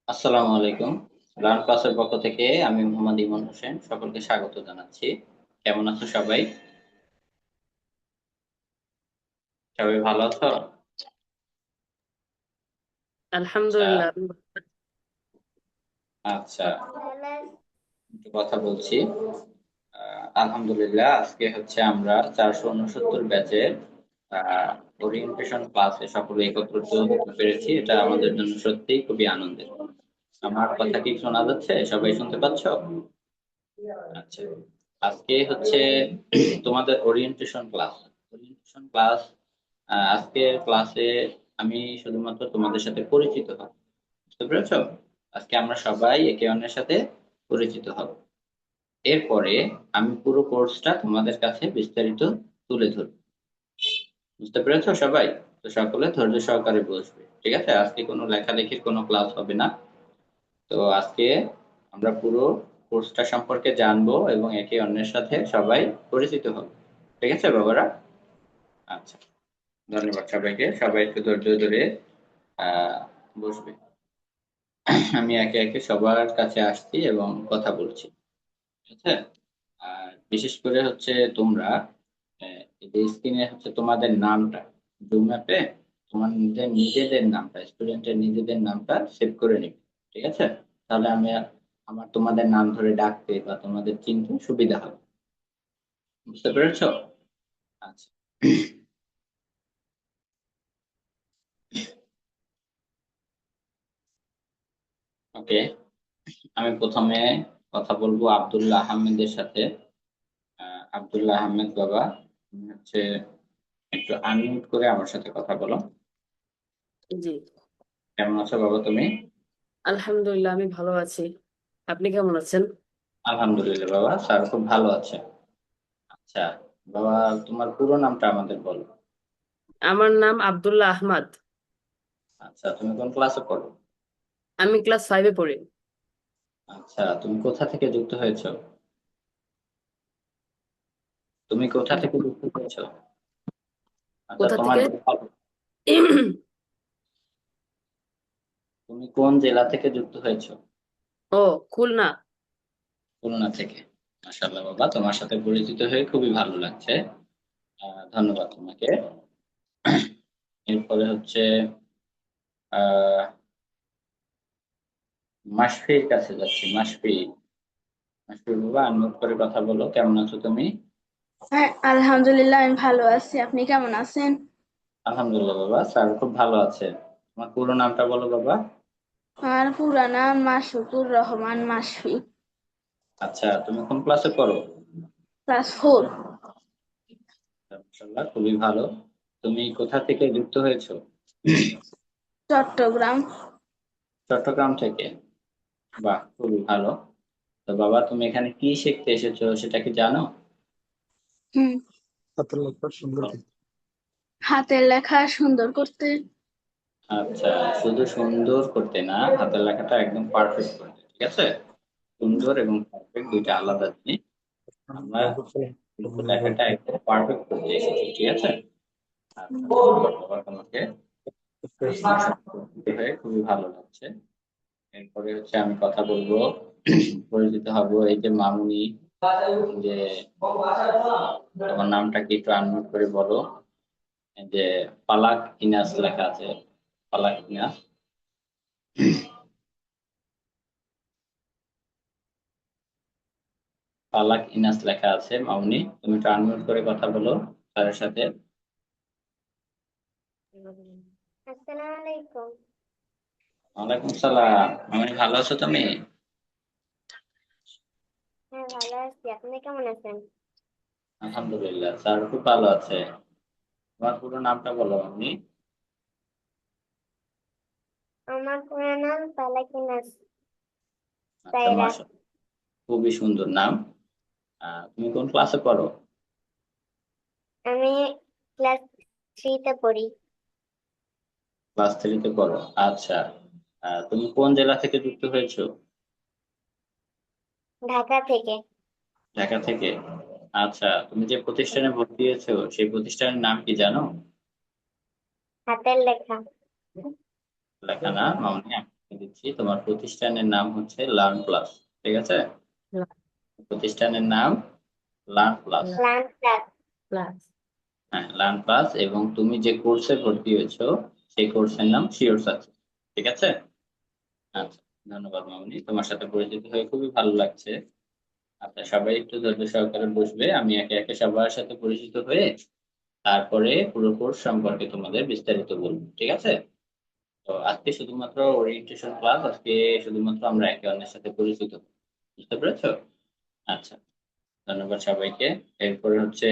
আসসালামু আলাইকুম। লার্ন ক্লাসের পক্ষ থেকে আমি মোহাম্মদ ইমন হোসেন সকলকে স্বাগত জানাচ্ছি। কেমন আছো সবাই? সবাই ভালো আছো? আচ্ছা, আলহামদুলিল্লাহ। আচ্ছা, একটু কথা বলছি। আলহামদুলিল্লাহ, আজকে হচ্ছে আমরা 469 ব্যাচের ওরিয়েন্টেশন ক্লাসে সকলে একত্রিত হতে পেরেছি। এটা আমাদের জন্য সত্যিই খুবই আনন্দের। আমার কথা কি শোনা যাচ্ছে? সবাই শুনতে পাচ্ছ? আচ্ছা, আজকে হচ্ছে তোমাদের ওরিয়েন্টেশন ক্লাস। ওরিয়েন্টেশন ক্লাস আজকের ক্লাসে আমি শুধুমাত্র তোমাদের সাথে পরিচিত হব। বুঝতে পেরেছো? আজকে আমরা সবাই একে অন্যের সাথে পরিচিত হব। এরপরে আমি পুরো কোর্সটা তোমাদের কাছে বিস্তারিত তুলে ধরব। বুঝতে পেরেছো সবাই? তো সকলে ধৈর্য সহকারে বসবে। ঠিক আছে? আজকে কোনো লেখালেখির কোনো ক্লাস হবে না। তো আজকে আমরা পুরো কোর্সটা সম্পর্কে জানবো এবং একে অন্যের সাথে সবাই পরিচিত হব। ঠিক আছে বাবারা? আচ্ছা, ধন্যবাদ সবাইকে। সবাই একটু ধৈর্য ধরে বসবে। আমি একে একে সবার কাছে আসছি এবং কথা বলছি। ঠিক আছে? আর বিশেষ করে হচ্ছে তোমরা এই যে স্ক্রিনে হচ্ছে তোমাদের নামটা জুম অ্যাপে তোমাদের নিজেদের নামটা স্টুডেন্টের নিজেদের নামটা সেভ করে নিবে। ঠিক আছে? তাহলে আমি আমার তোমাদের নাম ধরে ডাকতে বা তোমাদের চিনতে সুবিধা হবে। বুঝতে পেরেছো? আচ্ছা, ওকে। আমি প্রথমে কথা বলবো আব্দুল্লাহ আহমেদের সাথে। আব্দুল্লাহ আহমেদ বাবা, তুমি হচ্ছে একটু আনমিউট করে আমার সাথে কথা বলো। জি, কেমন আছো বাবা তুমি? আলহামদুলিল্লাহ, আমি ভালো আছি। আপনি কেমন আছেন? আলহামদুলিল্লাহ বাবা, স্যার খুব ভালো আছে। আচ্ছা বাবা, তোমার পুরো নামটা আমাদের বলো। আমার নাম আব্দুল্লাহ আহমদ। আচ্ছা, তুমি কোন ক্লাসে পড়ো? আমি ক্লাস 5-এ পড়ি। আচ্ছা, তুমি কোথা থেকে যুক্ত হয়েছো? তুমি কোথা থেকে যুক্ত হয়েছো? আচ্ছা, কোথা তোমার থেকে? তুমি কোন জেলা থেকে যুক্ত হয়েছো? ও, খুলনা। খুলনা থেকে। মাশাআল্লাহ বাবা, তোমার সাথে পরিচিত হয়ে খুবই ভালো লাগছে। ধন্যবাদ তোমাকে। এরপরে হচ্ছে আহ মাসফির কাছে যাচ্ছি। মাসফি, মাসফি বাবা, আনমিউট করে কথা বলো। কেমন আছো তুমি? হ্যাঁ, আলহামদুলিল্লাহ, আমি ভালো আছি। আপনি কেমন আছেন? আলহামদুলিল্লাহ বাবা, স্যার খুব ভালো আছে। তোমার পুরো নামটা বলো বাবা। আমার পুরা নাম মাশরুকুর রহমান মাসফি। আচ্ছা, তুমি কোন ক্লাসে পড়ো? ক্লাস 4। মাশাআল্লাহ, খুবই ভালো। তুমি কোথা থেকে যুক্ত হয়েছো? চট্টগ্রাম। চট্টগ্রাম থেকে। বাহ, খুবই ভালো। তো বাবা, তুমি এখানে কি শিখতে এসেছো সেটা কি জানো? হুম। হাতের লেখা সুন্দর বলো। করতে। হাতের লেখা সুন্দর করতে। আচ্ছা, শুধু সুন্দর করতে না, হাতের লেখাটা একদম পারফেক্ট করতে। ঠিক আছে? সুন্দর এবং পারফেক্ট দুইটা আলাদা জিনিস। আমরা কিন্তু লেখাটা একদম পারফেক্ট করতে এসেছি। ঠিক আছে? আচ্ছা, ধন্যবাদ বাবা তোমাকে। তোমার সাথে পরিচিত হয়ে খুবই ভালো লাগছে। এরপরে হচ্ছে আমি কথা বলবো, পরিচিত হব এই যে মামুনি। যে তোমার নামটা কি একটু আনমিউট করে বলো। এই যে পালাক ইনাস লেখা আছে। পালাক ইনাস। পালাক ইনাস লেখা আছে মামুনি, তুমি একটু আনমিউট করে কথা বলো স্যারের সাথে। আসসালামু আলাইকুম। ওয়ালাইকুম সালাম। মামুনি, ভালো আছো তুমি? হ্যাঁ, ভালো আছি। আপনি কেমন আছেন? আলহামদুলিল্লাহ, স্যার খুব ভালো আছে। তোমার পুরো নামটা বলো মামুনি। আমার পুরো নাম ফালাকিনাস আচ্ছা, সাইরা। মাশাআল্লাহ, খুবই সুন্দর নাম। তুমি কোন ক্লাসে পড়ো? আমি ক্লাস 3-তে পড়ি। ক্লাস থ্রিতে পড়ো। আচ্ছা, তুমি কোন জেলা থেকে যুক্ত হয়েছো? ঢাকা থেকে। ঢাকা থেকে। আচ্ছা, তুমি যে প্রতিষ্ঠানে ভর্তি হয়েছো সেই প্রতিষ্ঠানের নাম কি জানো? হাতের লেখা। লেখা না মামুনি? দিচ্ছি, তোমার প্রতিষ্ঠানের নাম হচ্ছে লার্ন প্লাস। ঠিক আছে, প্রতিষ্ঠানের নাম learn plus. Learn class. Class. হ্যাঁ, লার্ন প্লাস, এবং তুমি যে কোর্সে ভর্তি হয়েছো সেই কোর্সের নাম শিওর সাকসেস। ঠিক আছে। আচ্ছা, ধন্যবাদ মামনি, তোমার সাথে পরিচিত হয়ে খুবই ভালো লাগছে। আচ্ছা, সবাই একটু ধৈর্য সহকারে বসবে, আমি একে একে সবার সাথে পরিচিত হয়ে তারপরে পুরো কোর্স সম্পর্কে তোমাদের বিস্তারিত বলবো। ঠিক আছে। তো আজকে শুধুমাত্র ওরিয়েন্টেশন ক্লাস, আজকে শুধুমাত্র আমরা একে অন্যের সাথে পরিচিত হবো। বুঝতে পেরেছো? আচ্ছা, ধন্যবাদ সবাইকে। এরপরে হচ্ছে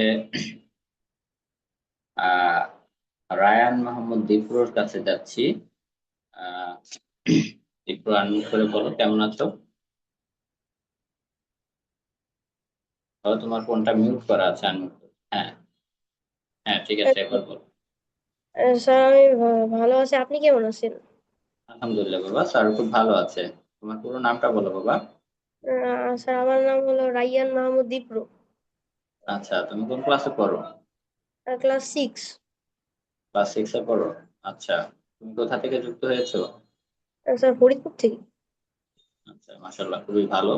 আহ রায়ান মোহাম্মদ দীপুর কাছে যাচ্ছি। আহ দীপু, আনমিউট করে বলো কেমন আছো। তোমার ফোনটা মিউট করা আছে, আনমিউট করো। হ্যাঁ, হ্যাঁ, ঠিক আছে, এবার বলো। স্যার আমি ভালো আছি, আপনি কেমন আছেন? আলহামদুলিল্লাহ বাবা, স্যার খুব ভালো আছে। তোমার পুরো নামটা বলো বাবা। স্যার আমার নাম হলো রাইয়ান মাহমুদ দীপ্র। আচ্ছা, তুমি কোন ক্লাসে পড়ো? ক্লাস 6। ক্লাস 6 এ পড়ো। আচ্ছা, তুমি কোথা থেকে যুক্ত হয়েছো? স্যার ফরিদপুর থেকে। আচ্ছা, মাশাআল্লাহ, খুবই ভালো।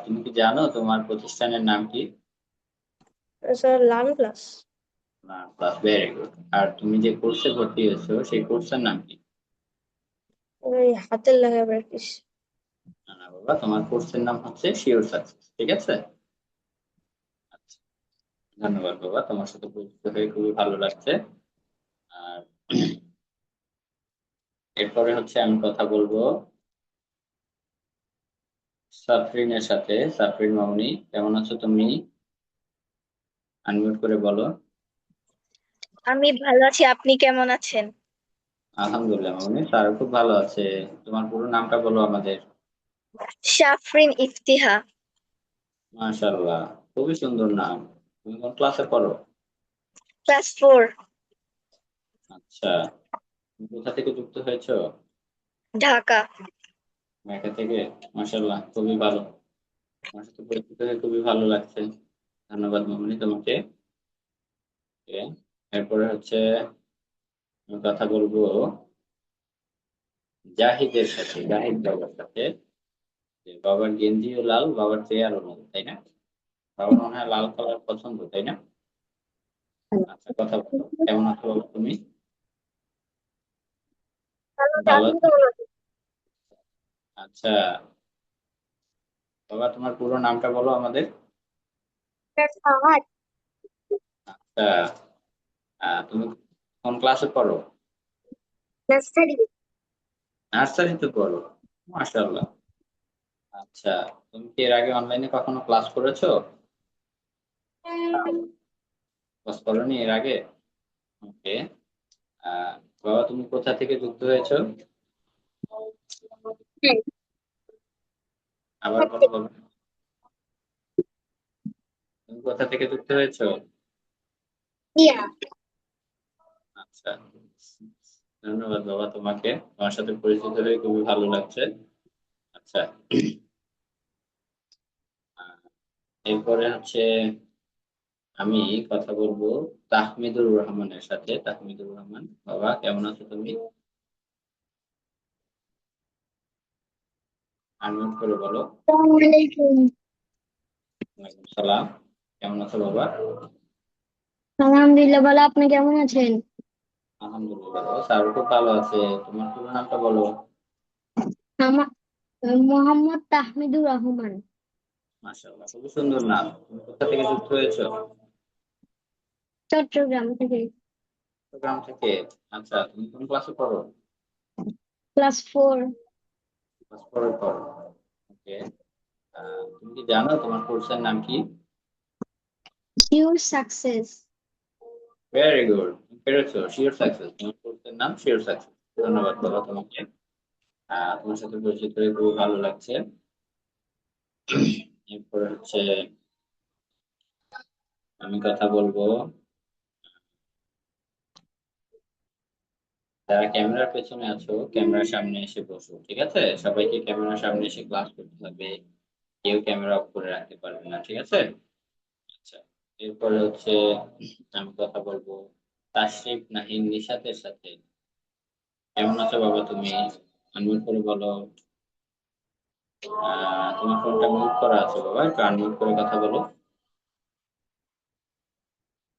তুমি কি জানো তোমার প্রতিষ্ঠানের নাম কি? Sir learn class. না, ক্লাস, ভেরি গুড। আর তুমি যে কোর্সে ভর্তি হয়েছো সেই কোর্সের নাম কি? ওই হাতের লেখা প্র্যাকটিস। না না বাবা, তোমার কোর্সের নাম হচ্ছে শিওর সাকসেস। ঠিক আছে। আচ্ছা, ধন্যবাদ বাবা, তোমার সাথে পরিচিত হয়ে খুবই ভালো লাগছে। আর এরপরে হচ্ছে আমি কথা বলবো সাফরিনের সাথে। সাফরিন মামুনি, কেমন আছো তুমি? আনমিউট করে বলো। আমি ভালো আছি, আপনি কেমন আছেন? আলহামদুলিল্লাহ মামুনি, স্যার খুব ভালো আছে। তোমার পুরো নামটা বলো আমাদের। শাফরিন ইফতিহা। মাশাআল্লাহ, খুবই সুন্দর নাম। তুমি কোন ক্লাসে পড়ো? ক্লাস 4। আচ্ছা, তুমি কোথা থেকে যুক্ত হয়েছো? ঢাকা। ঢাকা থেকে। মাশাআল্লাহ, খুবই ভালো। তোমার সাথে পরিচিত হয়ে খুবই ভালো লাগছে। ধন্যবাদ মামুনি তোমাকে। Okay, এরপরে হচ্ছে আমি কথা বলবো জাহিদের সাথে, জাহিদ বাবার সাথে। যে বাবার গেঞ্জিও লাল, বাবার চেয়ারও লাল, তাই না? বাবার মনে হয় লাল কালার পছন্দ, তাই না? আচ্ছা, কথা বলো, কেমন আছো বাবা তুমি? ভালো আপনি আছো? কেমন আছেন? আচ্ছা, বাবা তোমার পুরো নামটা বলো আমাদের। স্যার ফাহাদ। আচ্ছা, তুমি কোন ক্লাসে পড়ো? নার্সারি। নার্সারিতে পড়ো। মাশাআল্লাহ। আচ্ছা, তুমি কি এর আগে অনলাইনে কখনো ক্লাস করেছো? ক্লাস করোনি এর আগে? ওকে। আহ বাবা, তুমি কোথা থেকে যুক্ত হয়েছো? আবার বলো বাবা, তুমি কোথা থেকে যুক্ত হয়েছো? ইয়া। আচ্ছা, ধন্যবাদ বাবা তোমাকে, তোমার সাথে পরিচিত হয়ে খুবই ভালো লাগছে। আচ্ছা, আহ, এরপরে হচ্ছে আমি কথা বলবো তাহমিদুর রহমানের সাথে। তাহমিদুর রহমান, বাবা কেমন আছো তুমি? আনমিউট করে বলো। আসসালামু আলাইকুম। ওয়ালাইকুম সালাম। কেমন আছো বাবা? আলহামদুলিল্লাহ ভালো, আপনি কেমন আছেন? আলহামদুলিল্লাহ বাবা, স্যার খুব ভালো আছে। তোমার পুরো নামটা বলো। আমার মোহাম্মদ তাহমিদুর রহমান। মাশাআল্লাহ, খুবই সুন্দর নাম। তুমি কোথা থেকে যুক্ত হয়েছো? চট্টগ্রাম থেকে। চট্টগ্রাম থেকে। আচ্ছা, তুমি কোন ক্লাসে পড়ো? ক্লাস 4। ক্লাস 4 এ পড়ো। ওকে। তুমি কি জানো তোমার কোর্সের নাম কি? Sure success. ভেরি গুড, পেরেছো। শিওর সাকসেস, তোমার কোর্সের নাম শিওর সাকসেস। ধন্যবাদ বাবা তোমাকে। তোমার সাথে পরিচিত হয়ে খুব ভালো লাগছে। এরপরে হচ্ছে আমি কথা বলবো যারা ক্যামেরার পেছনে আছো, ক্যামেরার সামনে এসে বসো। ঠিক আছে, সবাইকে ক্যামেরার সামনে এসে ক্লাস করতে হবে। কেউ ক্যামেরা অফ করে রাখতে পারবে না। ঠিক আছে। আচ্ছা, এরপরে হচ্ছে আমি কথা বলবো তাশরিফ নাহিন নিশাতের সাথে। কেমন আছো বাবা তুমি? আনমিউট করে বলো। তোমার ফোনটা মিউট করা আছে বাবা, একটু আনমিউট করে কথা বলো।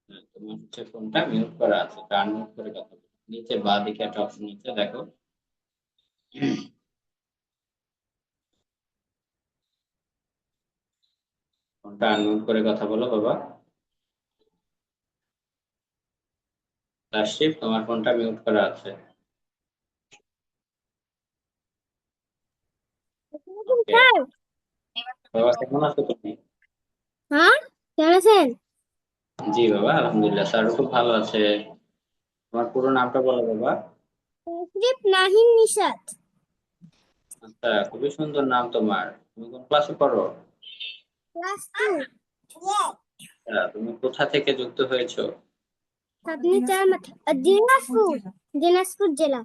হ্যাঁ, তোমার হচ্ছে ফোনটা মিউট করা আছে, একটু আনমিউট করে কথা বলো। নিচে বাঁ দিকে একটা অপশন নিচে দেখো। ফোনটা আনমিউট করে কথা বলো বাবা। তাশরিফ, তোমার ফোনটা মিউট করা আছে। Okay sir. বাবা, কেমন আছো তুমি? হ্যাঁ, কেমন আছেন? জি বাবা, আলহামদুলিল্লাহ, স্যার খুব ভালো আছে। তোমার পুরো নামটা বলো বাবা। তাসরিফ নাহিন নিশাত। আচ্ছা, খুবই সুন্দর নাম তোমার। তুমি কোন ক্লাসে পড়ো? ক্লাস 2। তুমি কোথা থেকে যুক্ত হয়েছো? আপনি দিনাজপুর। দিনাজপুর জেলা।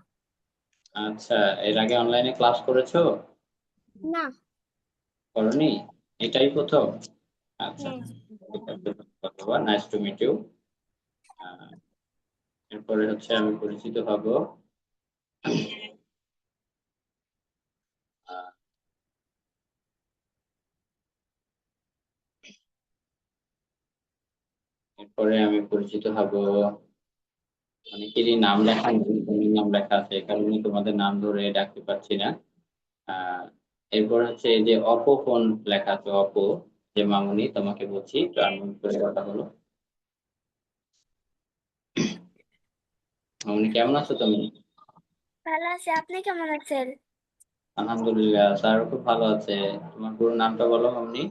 আচ্ছা, এর আগে অনলাইনে ক্লাস করেছো? না। করনি? এটাই প্রথম? আচ্ছা, হ্যাঁ। ঠিক আছে, ধন্যবাদ, নাইস টু মিট ইউ। এরপরে হচ্ছে আমি পরিচিত হব। আহ, এরপরে আমি পরিচিত হব। অনেকেরই নাম লেখা নেই, তোমার নাম লেখা আছে, এই কারণে তোমাদের নাম ধরে ডাকতে পারছি না। আহ এরপর হচ্ছে এই যে অপো ফোন লেখা আছে, অপো, যে মামুনি, তোমাকে বলছি একটু আনমিউট করে কথা বলো। মামুনি, কেমন আছো তুমি? ভালো আছি, আপনি কেমন আছেন? আলহামদুলিল্লাহ, স্যার খুব ভালো আছে। তোমার পুরো নামটা বলো মামুনি।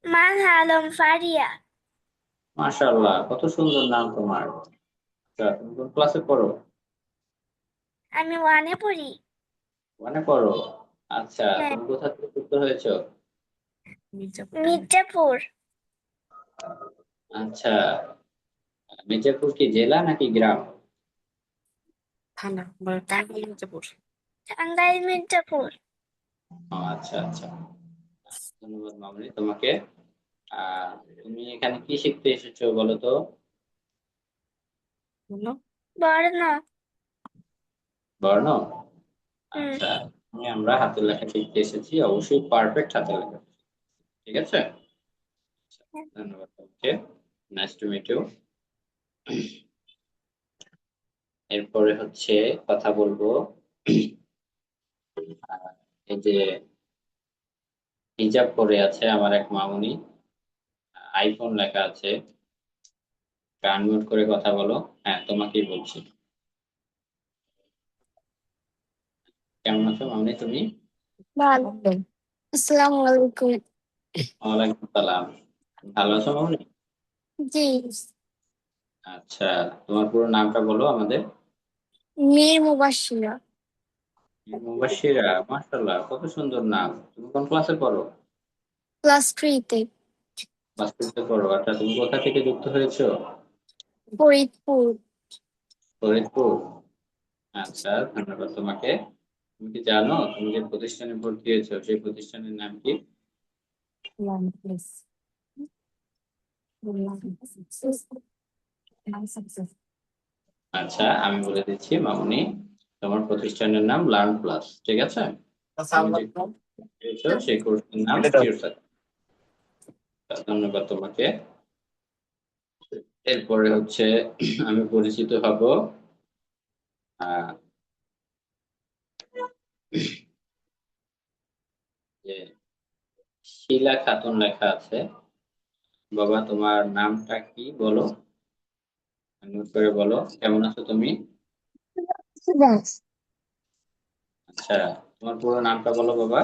মানহা আলম ফারিয়া। মাশাআল্লাহ, কত সুন্দর নাম তোমার। আচ্ছা, তুমি কোন ক্লাসে পড়ো? আমি ওয়ানে পড়ি। মানে পড়ো। আচ্ছা, হ্যাঁ, তুমি কোথা থেকে যুক্ত হয়েছো? মির্জাপুর। আচ্ছা, মির্জাপুর কি জেলা নাকি গ্রাম? টাঙ্গাইল মির্জাপুর। ও, আচ্ছা আচ্ছা, ধন্যবাদ মামুনি তোমাকে। আহ তুমি এখানে কি শিখতে এসেছো বলো তো? বর্ণ। বর্ণ? হুম। আচ্ছা, আমরা হাতের লেখা শিখতে এসেছি, অবশ্যই পারফেক্ট হাতের লেখা। ঠিক আছে, ধন্যবাদ তোমাকে, নাইস টু মিট ইউ। এরপরে হচ্ছে কথা বলবো। আহ, এই যে হিজাব পরে আছে আমার এক মামুনি, আইফোন লেখা আছে, আনমিউট করে কথা বলো। হ্যাঁ, তোমাকেই বলছি। কেমন আছো মামুনি তুমি? ভালো। আসসালামু আলাইকুম। ওয়ালাইকুম সালাম। ভালো আছো মামুনি? জি। আচ্ছা, তোমার পুরো নামটা বলো আমাদের। মীর মুবাশশিরা। মুবাশশিরা, মাশাআল্লাহ, কত সুন্দর নাম। তুমি কোন ক্লাসে পড়ো? ক্লাস 3 তে। ক্লাস টুতে পড়ো। আচ্ছা, তুমি কোথা থেকে যুক্ত হয়েছো? ফরিদপুর। ফরিদপুর। আচ্ছা, ধন্যবাদ তোমাকে। তুমি কি জানো তুমি যে প্রতিষ্ঠানে ভর্তি হয়েছো সেই প্রতিষ্ঠানের নাম কি? আচ্ছা, আমি বলে দিচ্ছি মামুনি, তোমার প্রতিষ্ঠানের নাম লার্ন প্লাস, ঠিক আছে? তুমি যে পেয়েছো সেই কোর্সের নাম পিওর সায়েন্স। ধন্যবাদ তোমাকে। এরপরে হচ্ছে আমি পরিচিত হব। আহ যে শিলা খাতুন লেখা আছে, বাবা তোমার নামটা কি বলো, নোট করে বলো। কেমন আছো তুমি? সুদাস। আচ্ছা, তোমার পুরো নামটা বলো বাবা।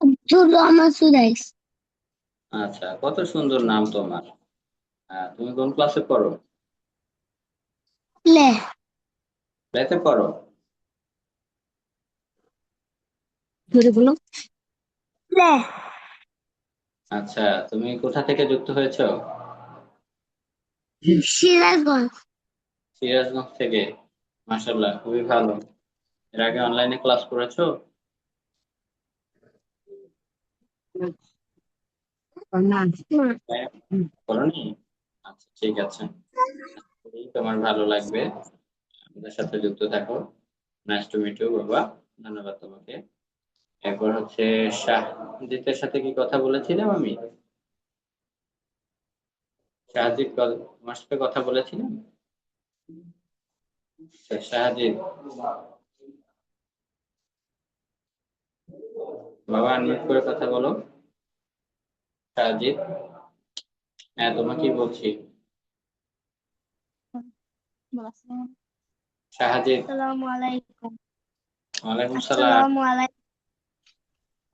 আব্দুর রহমান সুদাইস। আচ্ছা, কত সুন্দর নাম তোমার। তুমি কোন ক্লাসে পড়ো? লে। লেতে পড়ো? ধরে বলো। লে। আচ্ছা, তুমি কোথা থেকে যুক্ত হয়েছো? সিরাজগঞ্জ। সিরাজগঞ্জ থেকে। মাশাআল্লাহ, খুবই ভালো। এর আগে অনলাইনে ক্লাস করেছো? না। হ্যাঁ, করোনি? আচ্ছা, ঠিক আছে, এই তোমার ভালো লাগবে। ওদের সাথে যুক্ত থাকো। নাইস টু মিট ইউ বাবা, ধন্যবাদ তোমাকে। এরপর হচ্ছে শাহজিতের সাথে কি কথা বলেছিলাম আমি? শাহজিৎ তোমার সাথে কথা বলেছিলাম? শাহজিৎ বাবা আনমিউট করে কথা বলো। শাহজিৎ, হ্যাঁ তোমাকেই বলছি। শাহজিৎ, আসসালামু আলাইকুম। ওয়ালাইকুম সালাম। আসসালামু আলাইকুম।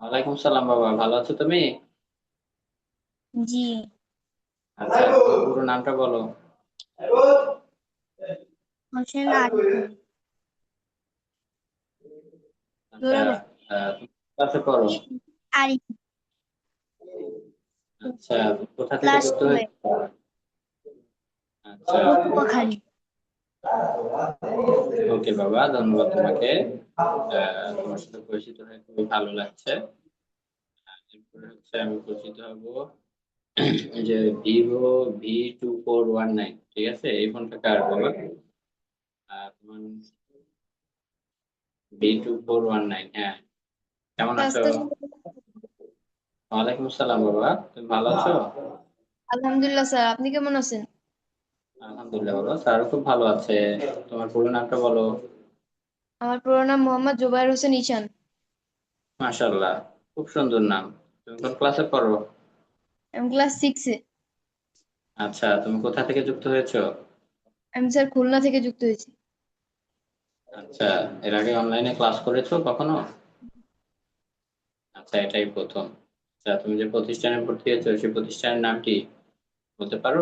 ওয়ালাইকুম সালাম বাবা, ভালো আছো তুমি? জি। আচ্ছা, পুরো নামটা বলো। হোসেন আরিফিন। আচ্ছা, ক্লাসে পড়ো? আরিফিন। আচ্ছা, কোথা থেকে ক্লাস যুক্ত 2 এ। হয়েছো? আচ্ছা, পটুয়াখালী। ওকে বাবা, ধন্যবাদ তোমাকে। তোমার সাথে পরিচিত হয়ে খুবই ভালো লাগছে। এরপরে হচ্ছে আমি পরিচিত হব যে ভিভো V2419, ঠিক আছে? এই ফোনটা কার বাবা? তোমার V2419, হ্যাঁ। কেমন আছো? ওয়ালাইকুম আসসালাম বাবা, তুমি ভালো আছো? আলহামদুলিল্লাহ স্যার, আপনি কেমন আছেন? আলহামদুলিল্লাহ বাবা, স্যার খুব ভালো আছে। তোমার পুরো নামটা বলো। আমার পুরো নাম মোহাম্মদ জুবাইর হোসেন ঈশান। মাশাআল্লাহ, খুব সুন্দর নাম। তুমি কোন ক্লাসে পড়ো? আমি ক্লাস 6 এ। আচ্ছা, তুমি কোথা থেকে যুক্ত হয়েছো? আমি স্যার খুলনা থেকে যুক্ত হয়েছি। আচ্ছা, এর আগে অনলাইনে ক্লাস করেছো কখনো? আচ্ছা, এটাই প্রথম। আচ্ছা, তুমি যে প্রতিষ্ঠানে ভর্তি হয়েছো সেই প্রতিষ্ঠানের নাম কি বলতে পারো?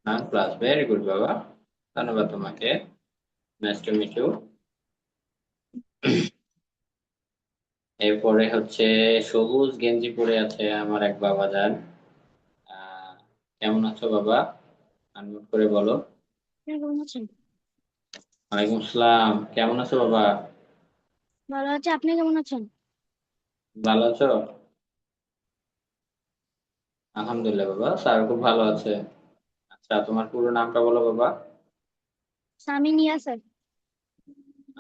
নাম ক্লাস, ভেরি গুড বাবা, ধন্যবাদ তোমাকে। Nice to meet you. এরপরে হচ্ছে সবুজ গেঞ্জি পরে আছে আমার এক বাবা যান। কেমন আছো বাবা? আনমিউট করে বলো। কেমন আছেন? ওয়ালাইকুম আসসালাম, কেমন আছো বাবা? ভালো আছে, আপনি কেমন আছেন? ভালো আছো? আলহামদুলিল্লাহ বাবা, স্যার খুব ভালো আছে। আচ্ছা, তোমার পুরো নামটা বলো বাবা। সামিন ইয়াসার।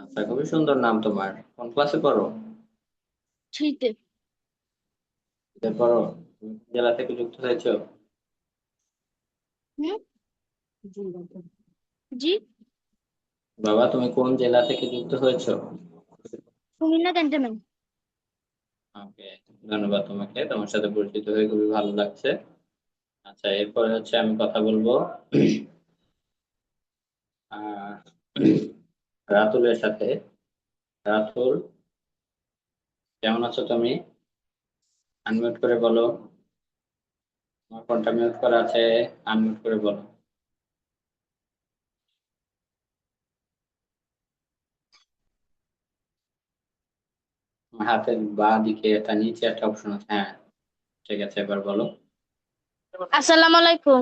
আচ্ছা, খুবই সুন্দর নাম তোমার। কোন ক্লাসে পড়ো? 3 তে। পড়ো। তুমি কোন জেলা থেকে যুক্ত হয়েছো? হুম? জি। বাবা, তুমি কোন জেলা থেকে যুক্ত হয়েছো? কুমিল্লা ক্যান্টনমেন্ট। ওকে, ধন্যবাদ তোমাকে, তোমার সাথে পরিচিত হয়ে খুবই ভালো লাগছে। আচ্ছা, এরপরে হচ্ছে আমি কথা বলবো আহ রাতুলের সাথে। রাতুল, কেমন আছো তুমি? আনমিউট করে বলো। তোমার ফোনটা মিউট করা আছে, আনমিউট করে বলো। তোমার হাতের বাঁ দিকে একটা নিচে একটা অপশন আছে, হ্যাঁ ঠিক আছে, এবার বলো। আসসালামু আলাইকুম।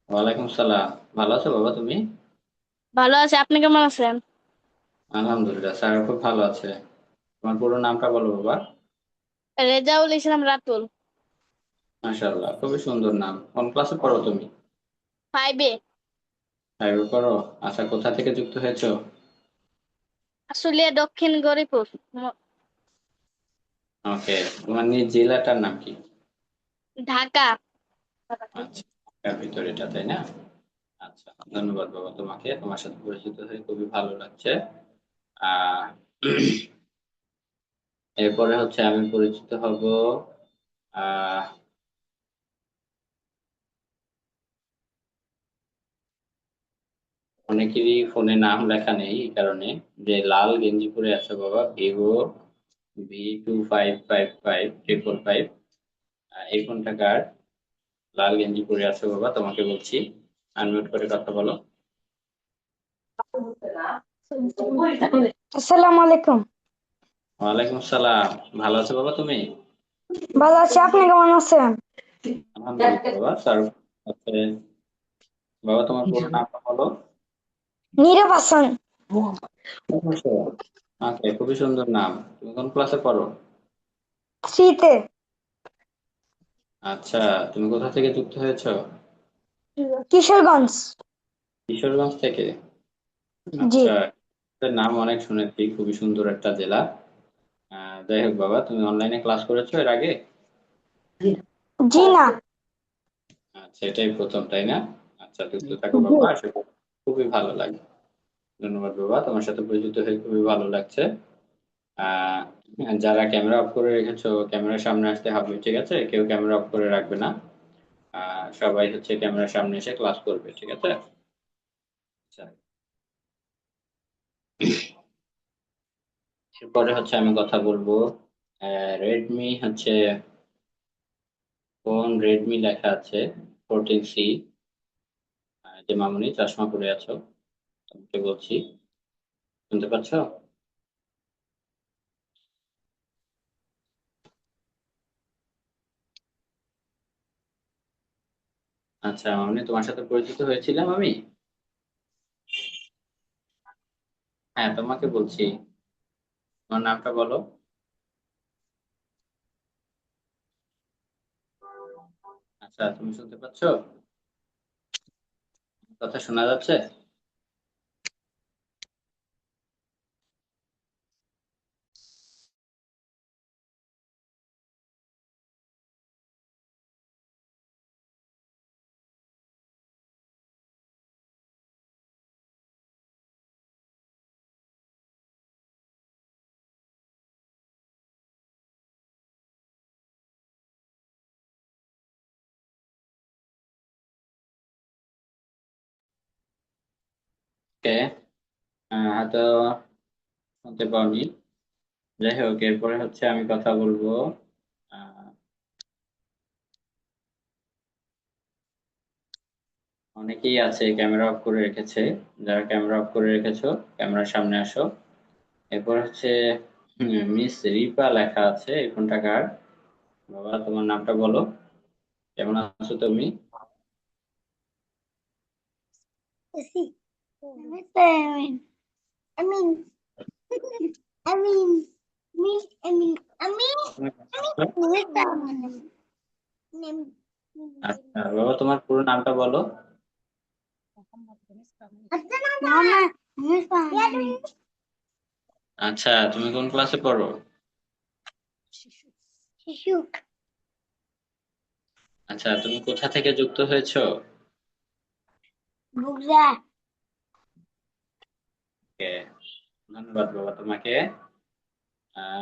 ওয়ালাইকুম সালাম, ভালো আছো বাবা তুমি? ভালো আছে, আপনি কেমন আছেন? আলহামদুলিল্লাহ, স্যার খুব ভালো আছে। তোমার পুরো নামটা বলো বাবা। রেজাউল ইসলাম রাতুল। মাশাআল্লাহ, খুবই সুন্দর নাম। কোন ক্লাসে পড়ো তুমি? 5 এ। ফাইভে পড়ো। আচ্ছা, কোথা থেকে যুক্ত হয়েছো? আসলে দক্ষিণ গরিপুর। ওকে, তোমার নিজ জেলাটার নাম কি? ঢাকা। আচ্ছা, ঢাকার ভিতরে এটা, তাই না? আচ্ছা, ধন্যবাদ বাবা তোমাকে, তোমার সাথে পরিচিত হয়ে খুবই ভালো লাগছে। আহ এরপরে হচ্ছে আমি পরিচিত হব আহ অনেকেরই ফোনে নাম লেখা নেই এই কারণে, যে লাল গেঞ্জি পরে আছে বাবা, ভিভো V2555 এই ফোনটা কার? লাল গেঞ্জি পরে আছে বাবা, তোমাকে বলছি। আনমিউট করে কথা বলো। আসসালামু আলাইকুম। ওয়ালাইকুম সালাম, ভালো আছো বাবা তুমি? ভালো আছি, আপনি কেমন আছেন? আলহামদুলিল্লাহ বাবা, স্যার আছে। বাবা, তোমার পুরো নামটা বলো। নীরব হাসান। ওকে, খুবই সুন্দর নাম। তুমি কোন ক্লাসে পড়ো? 3 তে। আচ্ছা, তুমি কোথা থেকে যুক্ত হয়েছো? কিশোরগঞ্জ। কিশোরগঞ্জ থেকে। জি আচ্ছা, এটার নাম অনেক শুনেছি, খুবই সুন্দর একটা জেলা। যাই হোক বাবা, তুমি অনলাইনে ক্লাস করেছো এর আগে? জি না। আচ্ছা, এটাই প্রথম তাই না? আচ্ছা, যুক্ত থাকো জি বাবা, আশা করি খুবই ভালো লাগে। ধন্যবাদ বাবা, তোমার সাথে পরিচিত হয়ে খুবই ভালো লাগছে। আহ যারা ক্যামেরা অফ করে রেখেছো, ক্যামেরার সামনে আসতে হবে, ঠিক আছে? কেউ ক্যামেরা অফ করে রাখবে না। সবাই হচ্ছে ক্যামেরার সামনে এসে ক্লাস করবে, ঠিক আছে? আচ্ছা, এরপরে হচ্ছে আমি কথা বলবো রেডমি হচ্ছে, কোন রেডমি লেখা আছে 14C। যে মামুনি চশমা পরে আছো, তোমাকে বলছি, শুনতে পাচ্ছ? আচ্ছা মামুনি, তোমার সাথে পরিচিত হয়েছিলাম আমি। হ্যাঁ, তোমাকে বলছি, তোমার নামটা বলো। আচ্ছা, তুমি শুনতে পাচ্ছ? কথা শোনা যাচ্ছে? ওকে, হয়তো শুনতে পাওনি। যাই হোক, এরপরে হচ্ছে আমি কথা বলবো। আহ, অনেকেই আছে ক্যামেরা অফ করে রেখেছে, যারা ক্যামেরা অফ করে রেখেছো ক্যামেরার সামনে আসো। এরপর হচ্ছে মিস রিপা লেখা আছে, এই ফোনটা কার? বাবা, তোমার নামটা বলো, কেমন আছো তুমি? আচ্ছা বাবা, তোমার পুরো নামটা বলো। আচ্ছা, তুমি কোন ক্লাসে পড়ো? আচ্ছা, তুমি কোথা থেকে যুক্ত হয়েছো? ওকে, ধন্যবাদ বাবা তোমাকে।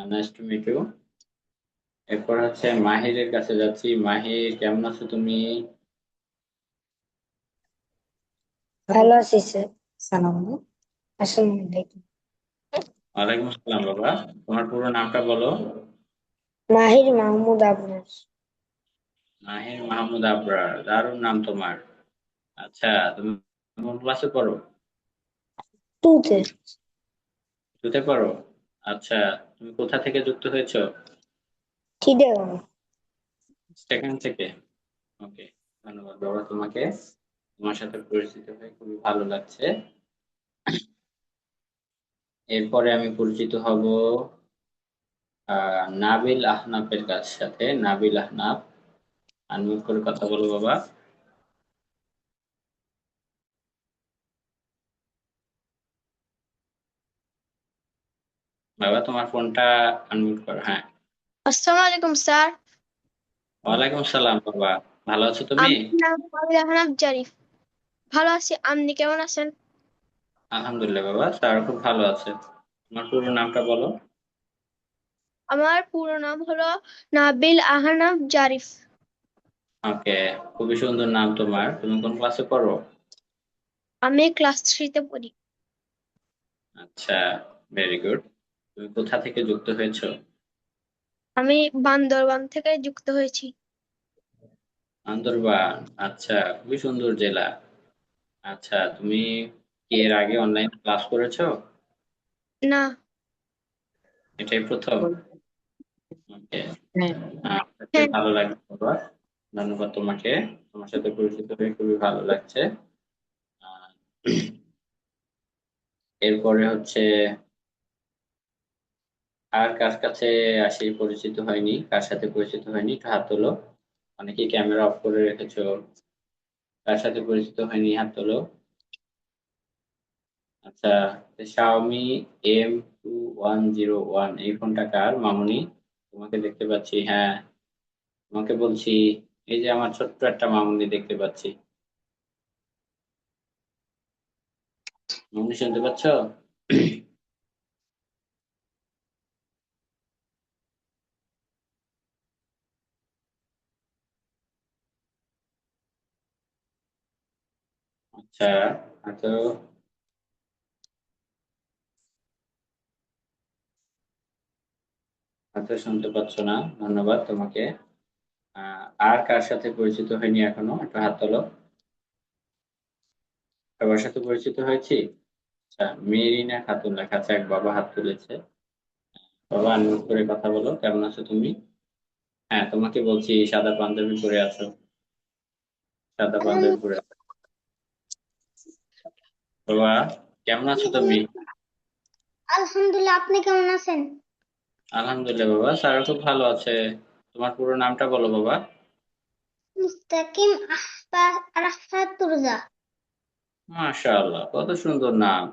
Nice to meet you. এরপর হচ্ছে মাহিরের কাছে যাচ্ছি। মাহির, কেমন আছো তুমি? ভালো আছি স্যার। সালাম আসসালামু আলাইকুম। ওয়ালাইকুম আসসালাম বাবা, তোমার পুরো নামটা বলো। মাহির মাহমুদ আবরার। মাহির মাহমুদ আবরার, দারুণ নাম তোমার। আচ্ছা, তুমি কোন ক্লাসে পড়ো? টুতে। টুতে পড়ো? আচ্ছা, তুমি কোথা থেকে যুক্ত হয়েছো? চিটাগাং। সেখান থেকে? ওকে, ধন্যবাদ বাবা তোমাকে, তোমার সাথে পরিচিত হয়ে খুবই ভালো লাগছে। এরপরে আমি পরিচিত হব নাবিল আহনাফের সাথে। নাবিল আহনাফ, আনমিউট করে কথা বলো বাবা। বাবা, তোমার ফোনটা আনমিউট করো, হ্যাঁ। আসসালামু আলাইকুম স্যার। ওয়ালাইকুম সালাম বাবা, ভালো আছো তুমি? আমার নাম আমির আহনাফ জারিফ। ভালো আছি, আপনি কেমন আছেন? আলহামদুলিল্লাহ বাবা, স্যার খুব ভালো আছে। তোমার পুরো নামটা বলো। আমার পুরো নাম হলো নাবিল আহনাফ জারিফ। ওকে, খুবই সুন্দর নাম তোমার। তুমি কোন ক্লাসে পড়ো? আমি ক্লাস 3-তে পড়ি। আচ্ছা, ভেরি গুড। তুমি কোথা থেকে যুক্ত হয়েছো? আমি বান্দরবান থেকে যুক্ত হয়েছি। বান্দরবান, আচ্ছা, খুবই সুন্দর জেলা। আচ্ছা, তুমি কি এর আগে অনলাইন ক্লাস করেছো? না। এটাই প্রথম? ওকে, হ্যাঁ। ভালো লাগছে বাবা, ধন্যবাদ তোমাকে, তোমার সাথে পরিচিত হয়ে খুবই ভালো লাগছে। আহ, এরপরে হচ্ছে আর কার কাছে আসি, পরিচিত হয়নি, কার সাথে পরিচিত হয়নি, একটু হাত তোলো। অনেকেই ক্যামেরা অফ করে রেখেছো, কার সাথে পরিচিত হয়নি হাত তোলো। আচ্ছা, শাওমি M2101 এই ফোনটা কার মামুনি? তোমাকে দেখতে পাচ্ছি, হ্যাঁ তোমাকে বলছি। এই যে আমার ছোট্ট একটা মামুনি দেখতে পাচ্ছি, মামুনি শুনতে পাচ্ছ? আচ্ছা, তো শুনতে পাচ্ছ না, ধন্যবাদ তোমাকে। আর কার সাথে পরিচিত হয়নি এখনো, একটা হাত তোলো। সবার সাথে পরিচিত হয়েছি। আচ্ছা, মেরিনা খাতুন লেখা আছে, এক বাবা হাত তুলেছে। বাবা আনমিউট করে কথা বলো, কেমন আছো তুমি? হ্যাঁ তোমাকে বলছি, সাদা পাঞ্জাবি পরে আছো, সাদা পাঞ্জাবি পরে আছো। বাবা কেমন আছো তুমি? আলহামদুলিল্লাহ, আপনি কেমন আছেন? আলহামদুলিল্লাহ বাবা, স্যার খুব ভালো আছে। তোমার পুরো নামটা বলো বাবা। মুস্তাকিম রাফাত তুরজা। মাশাআল্লাহ, কত সুন্দর নাম।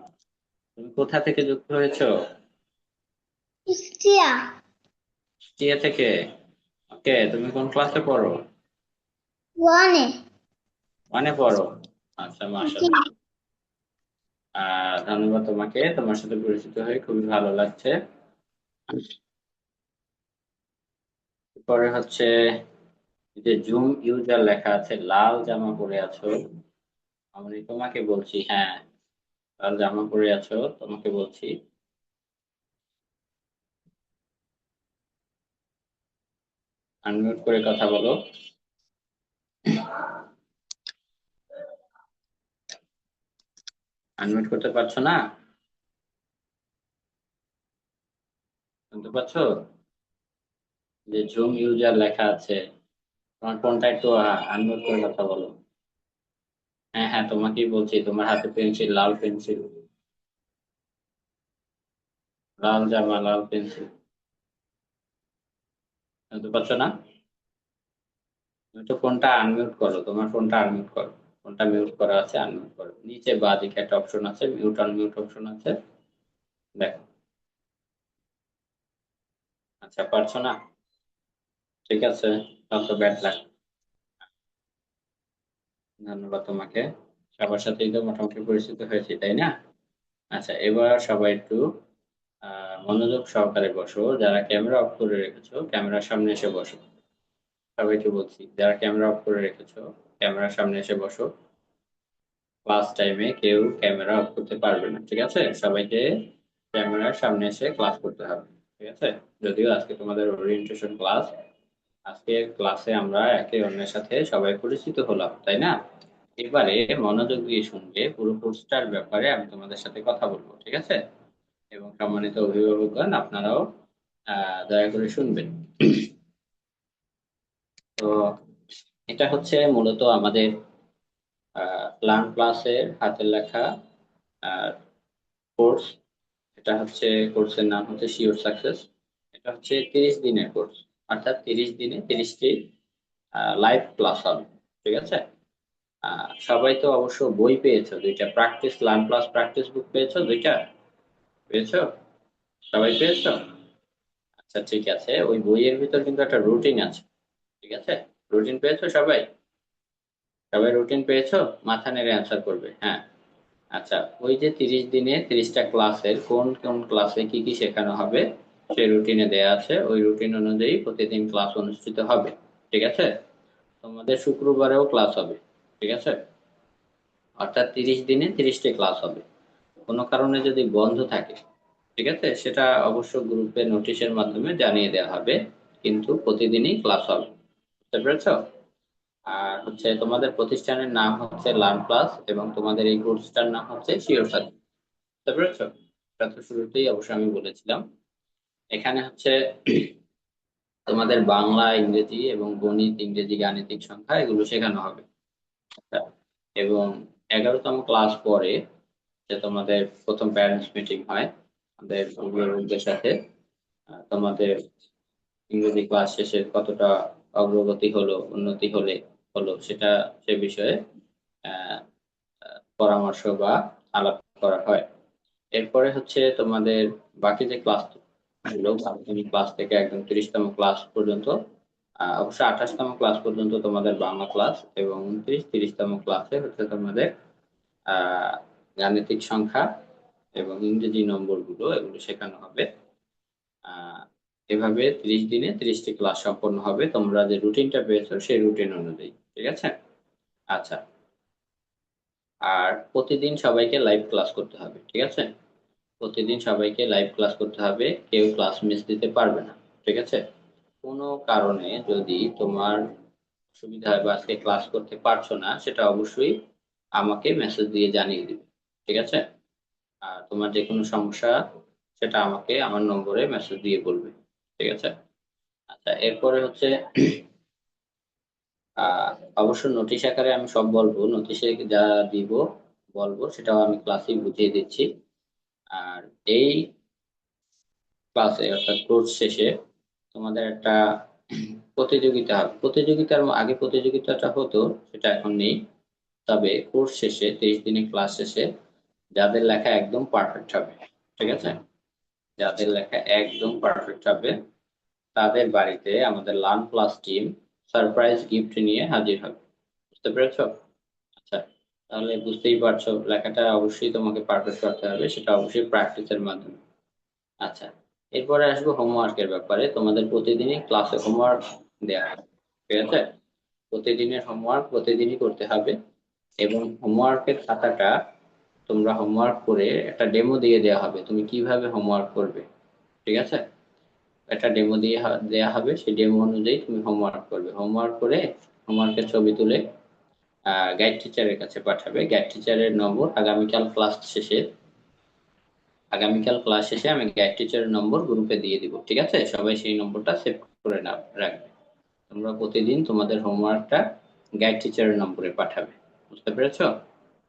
তুমি কোথা থেকে যুক্ত হয়েছো? কুষ্টিয়া। কুষ্টিয়া থেকে। ওকে, তুমি কোন ক্লাসে পড়ো? ওয়ানে। মানে পড়ো। আচ্ছা, জি। মাশাআল্লাহ। ধন্যবাদ তোমাকে, তোমার সাথে পরিচিত হয়ে খুবই ভালো লাগছে। পরে হচ্ছে এই যে জুম ইউজার লেখা আছে, লাল জামা পরে আছো। আমি তোমাকে বলছি, হ্যাঁ লাল জামা পরে আছো, তোমাকে বলছি। আনমিউট করে কথা বলো। আনমিউট করতে পারছো না? শুনতে পাচ্ছ? যে জুম ইউজার লেখা আছে, তোমার ফোনটা একটু আনমিউট করে কথা বলো। হ্যাঁ হ্যাঁ, তোমাকেই বলছি, তোমার হাতে পেন্সিল, লাল পেন্সিল, লাল জামা, লাল পেন্সিল। শুনতে পাচ্ছ না? তুমি তো ফোনটা আনমিউট করো, তোমার ফোনটা আনমিউট করো। ফোনটা মিউট করা আছে, আনমিউট করো। নিচে বাঁ দিকে একটা অপশন আছে, মিউট আনমিউট অপশন আছে, দেখো। আচ্ছা, পারছো না? ঠিক আছে, তো ব্যাড লাক। ধন্যবাদ তোমাকে। সবার সাথেই তো মোটামুটি পরিচিত হয়েছে, তাই না? আচ্ছা, এবার সবাই একটু মনোযোগ সহকারে বসো। যারা ক্যামেরা অফ করে রেখেছো, ক্যামেরার সামনে এসে বসো। সবাইকে বলছি, যারা ক্যামেরা অফ করে রেখেছো, ক্যামেরার সামনে এসে বসো। ক্লাস টাইমে কেউ ক্যামেরা অফ করতে পারবে না, ঠিক আছে? সবাইকে ক্যামেরার সামনে এসে ক্লাস করতে হবে, ঠিক আছে? যদিও আজকে তোমাদের ওরিয়েন্টেশন ক্লাস, আজকে ক্লাসে আমরা একে অন্যের সাথে সবাই পরিচিত হলাম, তাই না? এবারে মনোযোগ দিয়ে শুনবে, পুরো কোর্সটার ব্যাপারে আমি তোমাদের সাথে কথা বলবো, ঠিক আছে? এবং সম্মানিত অভিভাবকগণ, আপনারাও দয়া করে শুনবেন। তো এটা হচ্ছে মূলত আমাদের লার্ন প্লাসের হাতের লেখা কোর্স। এটা হচ্ছে, কোর্সের নাম হচ্ছে শিওর সাকসেস। এটা হচ্ছে 30 দিনের কোর্স, অর্থাৎ 30 দিনে 30টি লাইভ ক্লাস হবে, ঠিক আছে? সবাই তো অবশ্য বই পেয়েছো দুইটা, প্র্যাকটিস লার্ন প্লাস প্র্যাকটিস বুক পেয়েছো দুইটা, পেয়েছো? সবাই পেয়েছো? আচ্ছা ঠিক আছে, ওই বইয়ের ভিতর কিন্তু একটা রুটিন আছে, ঠিক আছে? রুটিন পেয়েছো সবাই? সবাই রুটিন পেয়েছো? মাথা নেড়ে অ্যান্সার করবে, হ্যাঁ। আচ্ছা, ওই যে 30 দিনে 30টা ক্লাসের কোন কোন ক্লাসে কি কি শেখানো হবে সেই রুটিনে দেয়া আছে। ওই রুটিন অনুযায়ী প্রতিদিন ক্লাস অনুষ্ঠিত হবে, ঠিক আছে? তোমাদের শুক্রবারেও ক্লাস হবে, ঠিক আছে? অর্থাৎ 30 দিনে 30টি ক্লাস হবে। কোনো কারণে যদি বন্ধ থাকে, ঠিক আছে, সেটা অবশ্য গ্রুপে নোটিশের মাধ্যমে জানিয়ে দেওয়া হবে, কিন্তু প্রতিদিনই ক্লাস হবে। বুঝতে পেরেছো? আর হচ্ছে তোমাদের প্রতিষ্ঠানের নাম হচ্ছে লার্ন প্লাস, এবং তোমাদের এই কোর্সটার নাম হচ্ছে শিওর সাকসেস। বুঝতে পেরেছো? এটা তো শুরুতেই অবশ্য আমি বলেছিলাম। এখানে হচ্ছে তোমাদের বাংলা, ইংরেজি এবং গণিত, ইংরেজি, গাণিতিক, সংখ্যা এগুলো শেখানো হবে। আচ্ছা, এবং 11তম ক্লাস পরে যে তোমাদের প্রথম প্যারেন্টস মিটিং হয় আমাদের অভিভাবকদের সাথে, তোমাদের ইংরেজি ক্লাস শেষে কতটা অগ্রগতি হলো, উন্নতি হলো সেটা, সে বিষয়ে আহ, পরামর্শ বা আলাপ করা হয়। এরপরে হচ্ছে তোমাদের বাকি যে ক্লাস গুলো, তুমি ক্লাস থেকে একদম 30তম ক্লাস পর্যন্ত, অবশ্য 28তম ক্লাস পর্যন্ত তোমাদের বাংলা ক্লাস, এবং 30তম ক্লাসে হচ্ছে তোমাদের আহ গাণিতিক সংখ্যা এবং ইংরেজি নম্বরগুলো এগুলো শেখানো হবে। আহ এভাবে 30 দিনে 30টি ক্লাস সম্পন্ন হবে, তোমরা যে রুটিনটা পেয়েছো সেই রুটিন অনুযায়ী, ঠিক আছে? আচ্ছা, আর প্রতিদিন সবাইকে লাইভ ক্লাস করতে হবে, ঠিক আছে? প্রতিদিন সবাইকে লাইভ ক্লাস করতে হবে, কেউ ক্লাস মিস দিতে পারবে না, ঠিক আছে? কোনো কারণে যদি তোমার সুবিধা হয় বা আজকে ক্লাস করতে পারছো না, সেটা অবশ্যই আমাকে মেসেজ দিয়ে জানিয়ে দিবে, ঠিক আছে? আর তোমার যে কোনো সমস্যা সেটা আমাকে আমার নম্বরে মেসেজ দিয়ে বলবে, ঠিক আছে? আচ্ছা, এরপরে হচ্ছে আহ অবশ্য নোটিশ আকারে আমি সব বলবো, নোটিশে যা দিব বলবো সেটাও আমি ক্লাসেই বুঝিয়ে দিচ্ছি। আর এই ক্লাসে অর্থাৎ কোর্স শেষে তোমাদের একটা প্রতিযোগিতা হবে। আগে প্রতিযোগিতাটা হতো, সেটা এখন নেই। তবে কোর্স শেষে 30 দিনের ক্লাস শেষে যাদের লেখা একদম পারফেক্ট হবে, ঠিক আছে, যাদের লেখা একদম পারফেক্ট হবে তাদের বাড়িতে আমাদের learn plus team surprise gift নিয়ে হাজির হবে। বুঝতে পেরেছো? আচ্ছা, তাহলে বুঝতেই পারছো লেখাটা অবশ্যই তোমাকে পারফেক্ট করতে হবে, সেটা অবশ্যই প্র্যাকটিসের মাধ্যমে। আচ্ছা, এরপরে আসবো হোমওয়ার্কের ব্যাপারে। তোমাদের প্রতিদিনই ক্লাসে হোমওয়ার্ক দেওয়া হবে, ঠিক আছে? প্রতিদিনের হোমওয়ার্ক প্রতিদিনই করতে হবে, এবং হোমওয়ার্কের খাতাটা তোমরা হোমওয়ার্ক করে একটা ডেমো দিয়ে দেওয়া হবে তুমি কিভাবে হোমওয়ার্ক করবে, ঠিক আছে? একটা ডেমো দিয়ে দেওয়া হবে, সেই ডেমো অনুযায়ী তুমি হোমওয়ার্ক করবে। হোমওয়ার্ক করে হোমওয়ার্কের ছবি তুলে গাইড টিচারের কাছে পাঠাবে। গাইড টিচারের নম্বর আগামীকাল ক্লাস শেষে আমি গাইড টিচারের নম্বর গ্রুপে দিয়ে দিব, ঠিক আছে? সবাই সেই নম্বরটা সেভ করে রাখবে। তোমরা প্রতিদিন তোমাদের হোমওয়ার্কটা গাইড টিচারের নম্বরে পাঠাবে। বুঝতে পেরেছো?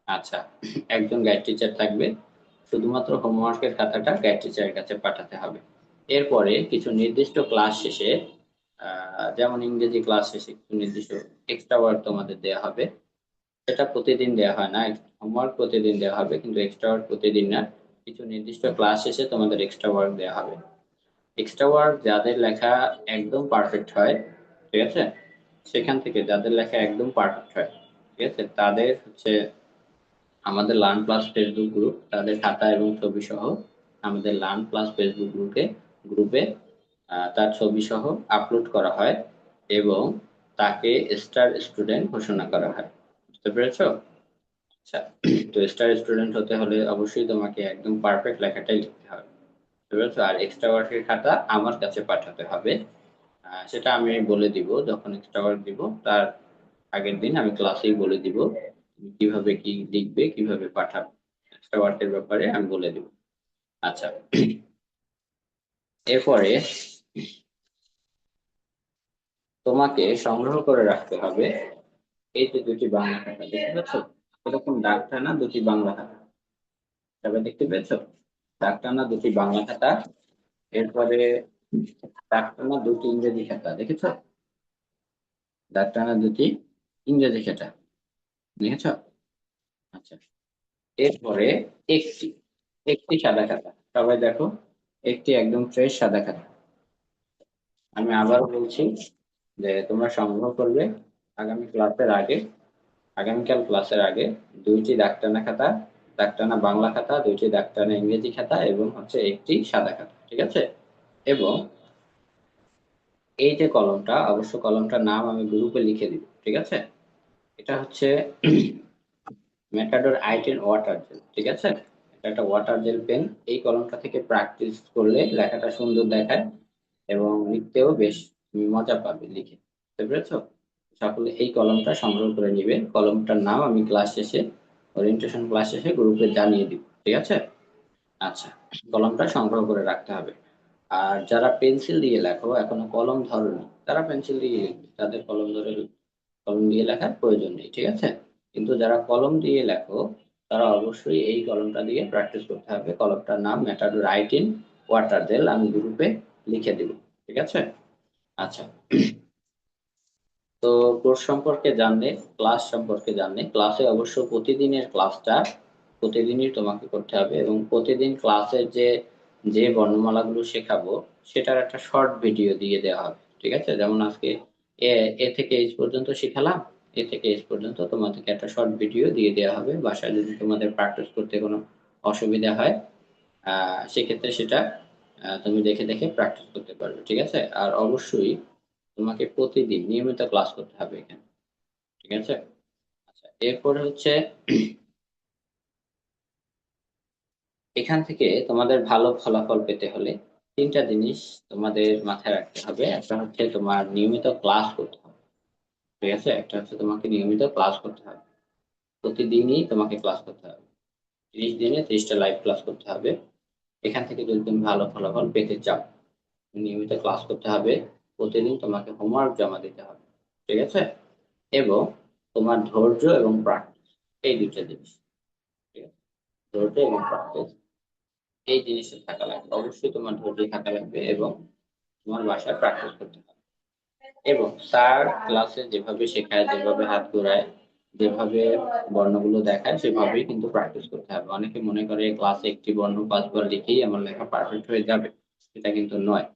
আচ্ছা, একজন গাইড টিচার থাকবে, শুধুমাত্র হোমওয়ার্কের খাতাটা গাইড টিচারের কাছে পাঠাতে হবে। এরপরে কিছু নির্দিষ্ট ক্লাস শেষে, যেমন ইংরেজি ক্লাস শেষে কিছু নির্দিষ্ট এক্সট্রা ওয়ার্ক তোমাদের দেওয়া হবে। সেটা প্রতিদিন দেওয়া হয় না, হোমওয়ার্ক প্রতিদিন দেওয়া হবে কিন্তু এক্সট্রা ওয়ার্ক প্রতিদিন না। কিছু নির্দিষ্ট ক্লাস শেষে তোমাদের এক্সট্রা ওয়ার্ক দেওয়া হবে। এক্সট্রা ওয়ার্ক যাদের লেখা একদম পারফেক্ট হয়, ঠিক আছে, সেখান থেকে যাদের লেখা একদম পারফেক্ট হয়, ঠিক আছে, তাদের হচ্ছে আমাদের লার্ন প্লাস ফেসবুক গ্রুপ, তাদের খাতা এবং ছবি সহ আমাদের লার্ন প্লাস ফেসবুক গ্রুপে তার ছবি সহ আপলোড করা হয় এবং তাকে স্টার স্টুডেন্ট ঘোষণা করা হয়। বুঝতে পেরেছো? আচ্ছা, তো স্টার স্টুডেন্ট হতে হলে অবশ্যই তোমাকে একদম পারফেক্ট লেখাটাই লিখতে হবে, বুঝতে পেরেছো? আর এক্সট্রা ওয়ার্কের খাতা আমার কাছে পাঠাতে হবে। সেটা আমি বলে দিব যখন এক্সট্রা ওয়ার্ক দিব, তার আগের দিন আমি ক্লাসেই বলে দিব তুমি কিভাবে কি লিখবে, কিভাবে পাঠাবে। এক্সট্রা ওয়ার্কের ব্যাপারে আমি বলে দিব। আচ্ছা, এরপরে তোমাকে সংগ্রহ করে রাখতে হবে এই যে দুটি বাংলা খাতা, দেখতে পাচ্ছ? এরকম দাগ টানা দুটি বাংলা খাতা, তবে দেখতে পেয়েছো? দাগ টানা দুটি বাংলা খাতা, এরপরে দাগ টানা দুটি ইংরেজি খাতা, দেখেছো? দাগ টানা দুটি ইংরেজি খাতা দেখেছো? আচ্ছা, এরপরে একটি একটি সাদা খাতা, সবাই দেখো, একটি একদম ফ্রেশ সাদা খাতা। আমি আবার বলছি যে তোমরা সংগ্রহ করবে আগামীকাল ক্লাসের আগে দুইটি দাগটানা খাতা, দাগটানা বাংলা খাতা, দুইটি দাগটানা ইংরেজি খাতা এবং হচ্ছে একটি সাদা খাতা, ঠিক আছে? এবং এই যে কলমটা, অবশ্য কলমটার নাম আমি গ্রুপে লিখে দিব, ঠিক আছে? এটা হচ্ছে ম্যাটাডোর i10 ওয়াটার জেল, ঠিক আছে? এটা একটা ওয়াটার জেল পেন। এই কলমটা থেকে প্র্যাকটিস করলে লেখাটা সুন্দর দেখায় এবং লিখতেও বেশ মজা পাবে লিখে। বুঝতে পেরেছো? সকলে এই কলমটা সংগ্রহ করে নিবে। কলমটার নাম আমি ওরিয়েন্টেশন ক্লাস শেষে গ্রুপে জানিয়ে দিব, ঠিক আছে? আচ্ছা, কলমটা সংগ্রহ করে রাখতে হবে। আর যারা পেন্সিল দিয়ে লেখো, এখনো কলম ধরনি, তারা পেন্সিল দিয়ে লিখবে, তাদের কলম দিয়ে লেখার প্রয়োজন নেই, ঠিক আছে? কিন্তু যারা কলম দিয়ে লেখো তারা অবশ্যই এই কলমটা দিয়ে প্র্যাকটিস করতে হবে। কলমটার নাম ম্যাটাডোর i10 ওয়াটার জেল, আমি গ্রুপে লিখে দিব, ঠিক আছে? আচ্ছা, তো কোর্স সম্পর্কে জানলে, ক্লাস সম্পর্কে জানলে, ক্লাসে অবশ্য প্রতিদিনের ক্লাসটা প্রতিদিনই তোমাকে করতে হবে এবং প্রতিদিন ক্লাসের যে যে বর্ণমালাগুলো শেখাবো সেটার একটা শর্ট ভিডিও দিয়ে দেওয়া হবে, ঠিক আছে? যেমন আজকে এ এ থেকে এইচ পর্যন্ত শিখালাম, এ থেকে এইচ পর্যন্ত তোমাদেরকে একটা শর্ট ভিডিও দিয়ে দেওয়া হবে। বাসায় যদি তোমাদের প্র্যাকটিস করতে কোনো অসুবিধা হয় সেক্ষেত্রে সেটা তুমি দেখে দেখে প্র্যাকটিস করতে পারবে, ঠিক আছে? আর অবশ্যই তোমাকে প্রতিদিন নিয়মিত ক্লাস করতে হবে এখানে, ঠিক আছে? আচ্ছা, এরপরে হচ্ছে এখান থেকে তোমাদের ভালো ফলাফল পেতে হলে তিনটা জিনিস তোমাদের মাথায় রাখতে হবে। একটা হচ্ছে তোমার নিয়মিত ক্লাস করতে হবে, ঠিক আছে? একটা হচ্ছে তোমাকে নিয়মিত ক্লাস করতে হবে, প্রতিদিনই তোমাকে ক্লাস করতে হবে। 30 দিনে 30টা লাইভ ক্লাস করতে হবে। এখান থেকে যদি তুমি ভালো ফলাফল পেতে চাও নিয়মিত ক্লাস করতে হবে, প্রতিদিন তোমাকে হোমওয়ার্ক জমা দিতে হবে, ঠিক আছে? এবং তোমার ধৈর্য এবং প্র্যাকটিস, এই দুইটা জিনিস, ঠিক আছে? ধৈর্য এবং প্র্যাকটিস এই জিনিসটা থাকা লাগবে। অবশ্যই তোমার ধৈর্য থাকা লাগবে এবং তোমার বাসায় প্র্যাকটিস করতে হবে। এবং স্যার ক্লাসে যেভাবে শেখায়, যেভাবে হাত ঘোরায়, যেভাবে বর্ণগুলো দেখায় সেভাবেই কিন্তু প্র্যাকটিস করতে হবে। অনেকে মনে করে ক্লাসে একটি বর্ণ 5 বার লিখেই আমার লেখা পারফেক্ট হয়ে যাবে, সেটা কিন্তু নয়।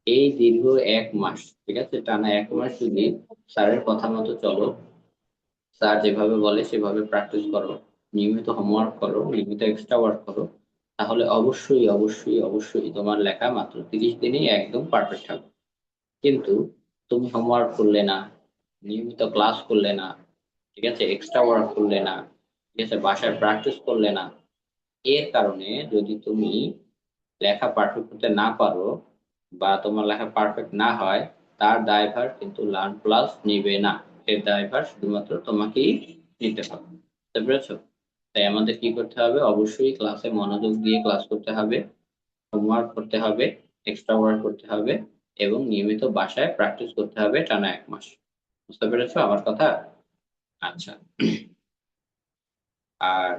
এই দীর্ঘ 1 মাস, ঠিক আছে, টানা 1 মাস যদি স্যারের কথা মতো চলো, স্যার যেভাবে বলে সেভাবে প্র্যাকটিস করো, নিয়মিত হোমওয়ার্ক করো, নিয়মিত এক্সট্রা ওয়ার্ক করো, তাহলে অবশ্যই অবশ্যই অবশ্যই তোমার লেখা মাত্র 30 দিনেই একদম পারফেক্ট হবে। কিন্তু তুমি হোমওয়ার্ক করলে না, নিয়মিত ক্লাস করলে না, ঠিক আছে, এক্সট্রা ওয়ার্ক করলে না, ঠিক আছে, বাসায় প্র্যাকটিস করলে না, এর কারণে যদি তুমি লেখা পারফেক্ট করতে না পারো বা তোমার লেখা পারফেক্ট না হয়, তার দায়ভার কিন্তু লার্ন প্লাস নিবে না। এর দায়ভার শুধুমাত্র তোমাকেই নিতে হবে, বুঝতে পেরেছো? তাই আমাদের কি করতে হবে? অবশ্যই ক্লাসে মনোযোগ দিয়ে ক্লাস করতে হবে, হোমওয়ার্ক করতে হবে, এক্সট্রা ওয়ার্ক করতে হবে এবং নিয়মিত বাসায় প্র্যাকটিস করতে হবে টানা 1 মাস। বুঝতে পেরেছো আমার কথা? আচ্ছা, আর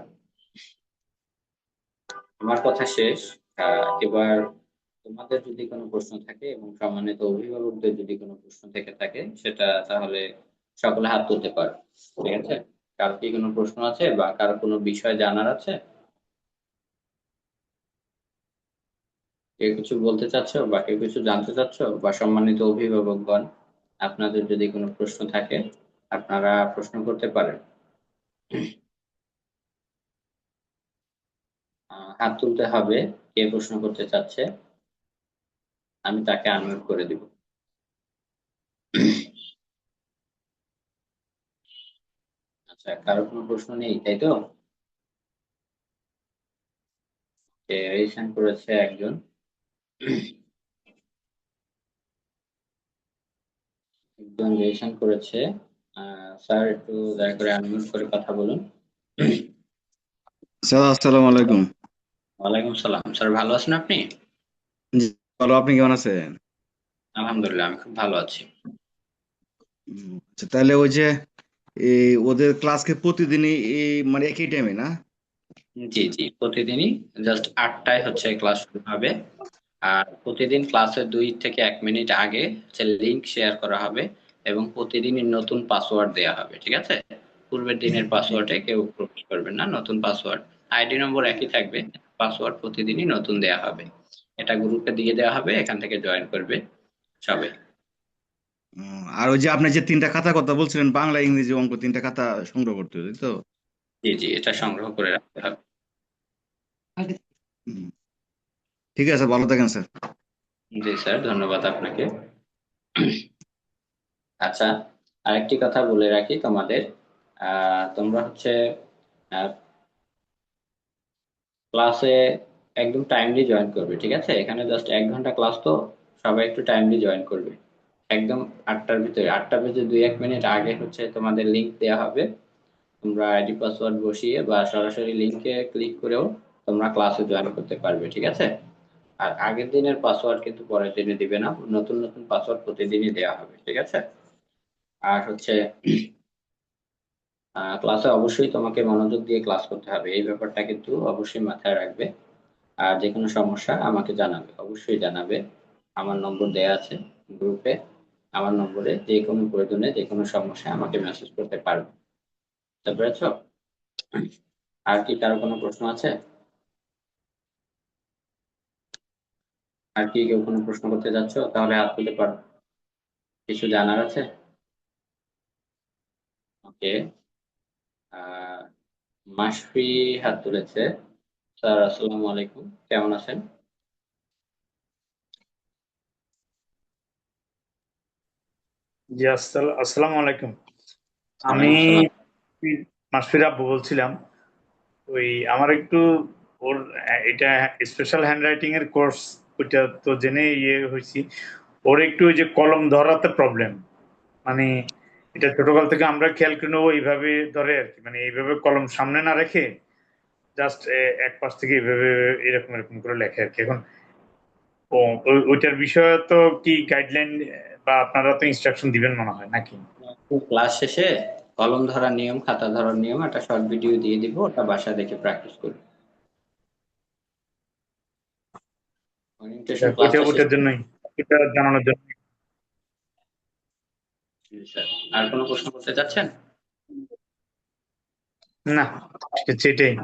আমার কথা শেষ। এবার তোমাদের যদি কোনো প্রশ্ন থাকে এবং সম্মানিত অভিভাবকদের যদি কোনো প্রশ্ন থেকে থাকে সেটা তাহলে সকলে হাত তুলতে পারো, ঠিক আছে? কারো কি কোনো প্রশ্ন আছে বা কারো কোনো বিষয় জানার আছে? কেউ কিছু বলতে চাচ্ছো বা কেউ কিছু জানতে চাচ্ছো? বা সম্মানিত অভিভাবকগণ, আপনাদের যদি কোনো প্রশ্ন থাকে আপনারা প্রশ্ন করতে পারেন। হাত তুলতে হবে, কে প্রশ্ন করতে চাচ্ছে আমি তাকে আনমিউট করে দিব। আচ্ছা, কারো কোনো প্রশ্ন নেই তাই তো? রেজিস্ট্রেশন করেছে একজন, একজন রেজিস্ট্রেশন করেছে। স্যার একটু দয়া করে আনমিউট করে কথা বলুন। স্যার আসসালামু আলাইকুম। ওয়ালাইকুম সালাম। স্যার ভালো আছেন আপনি? জি ভালো, আপনি কেমন আছেন? আলহামদুলিল্লাহ, আমি খুব ভালো আছি। আচ্ছা, তাহলে ওই যে এই ওদের ক্লাসকে প্রতিদিনই মানে একই টাইমে না? জি জি, প্রতিদিনই জাস্ট 8টায় হচ্ছে ক্লাস শুরু হবে। আর প্রতিদিন ক্লাসের 2 থেকে 1 মিনিট আগে হচ্ছে লিংক শেয়ার করা হবে এবং প্রতিদিনই নতুন পাসওয়ার্ড দেয়া হবে, ঠিক আছে? পূর্বের দিনের পাসওয়ার্ডে কেউ প্রবেশ করবেন না, নতুন পাসওয়ার্ড, আইডি নম্বর একই থাকবে, পাসওয়ার্ড প্রতিদিনই নতুন দেয়া হবে। এটা গ্রুপে দিয়ে দেওয়া হবে, এখান থেকে জয়েন করবে সবাই। আর ওই যে আপনি যে 3টা খাতা কথা বলছিলেন, বাংলা ইংরেজি অঙ্ক 3টা খাতা সংগ্রহ করতে হবে, তাই তো? জি জি, এটা সংগ্রহ করে রাখতে হবে। হুম, ঠিক আছে, ভালো থাকেন স্যার। জি স্যার, ধন্যবাদ আপনাকে। আচ্ছা, আরেকটি কথা বলে রাখি তোমাদের, তোমরা হচ্ছে ক্লাসে একদম টাইমলি জয়েন করবে, ঠিক আছে? এখানে জাস্ট 1 ঘন্টা ক্লাস, তো সবাই একটু টাইমলি জয়েন করবে। একদম 8টার ভিতরে, 8টা বেজে 2-1 মিনিট আগে হচ্ছে তোমাদের লিংক দেওয়া হবে। তোমরা আইডি পাসওয়ার্ড বসিয়ে বা সরাসরি লিংকে ক্লিক করেও তোমরা ক্লাসে জয়েন করতে পারবে, ঠিক আছে? আর আগের দিনের পাসওয়ার্ড কিন্তু পরের দিনে দিবে না, নতুন নতুন পাসওয়ার্ড প্রতিদিনই দেওয়া হবে, ঠিক আছে? আর হচ্ছে ক্লাসে অবশ্যই তোমাকে মনোযোগ দিয়ে ক্লাস করতে হবে, এই ব্যাপারটা কিন্তু অবশ্যই মাথায় রাখবে। আর যে কোনো সমস্যা আমাকে জানাবে, অবশ্যই জানাবে। আমার নম্বর দেয়া আছে গ্রুপে, আমার নম্বরে যে কোনো প্রয়োজনে যে কোনো সমস্যা আমাকে মেসেজ করতে পারবে, বুঝতে পেরেছো? আর কি কারো কোনো প্রশ্ন আছে? আর কি কেউ কোনো প্রশ্ন করতে যাচ্ছ? তাহলে হাত তুলতে পারো, কিছু জানার আছে? ওকে, আহ মাসফি হাত তুলেছে। স্যার আসসালামু আলাইকুম, কেমন আছেন? জি আসসালামু আলাইকুম। আমি ওয়ালাইকুম সালাম। মাসফির আব্বু বলছিলাম। ওই আমার একটু ওর এটা স্পেশাল হ্যান্ড রাইটিং এর কোর্স, ওইটা তো জেনে হয়েছি। ওর একটু ওই যে কলম ধরাতে প্রবলেম, মানে এটা ছোটকাল থেকে আমরা খেয়াল করে নেবো এইভাবে ধরে আর কি, মানে এইভাবে কলম সামনে না রেখে জাস্ট এক পাশ থেকে এইভাবে এরকম এরকম করে লেখে আর কি। এখন ওইটার বিষয়ে তো কি গাইডলাইন বা আপনারা তো ইনস্ট্রাকশন দিবেন মনে হয় নাকি? ক্লাস শেষে কলম ধরার নিয়ম, খাতা ধরার নিয়ম একটা শর্ট ভিডিও দিয়ে দিব, ওটা বাসা দেখে প্র্যাকটিস করবে। ওরিয়েন্টেশন ক্লাসটা শেষ। ওইটার জন্যই, এটা জানানোর জন্য। স্যার, আর কোনো প্রশ্ন করতে চাচ্ছেন? না, ঠিক আছে, এটাই।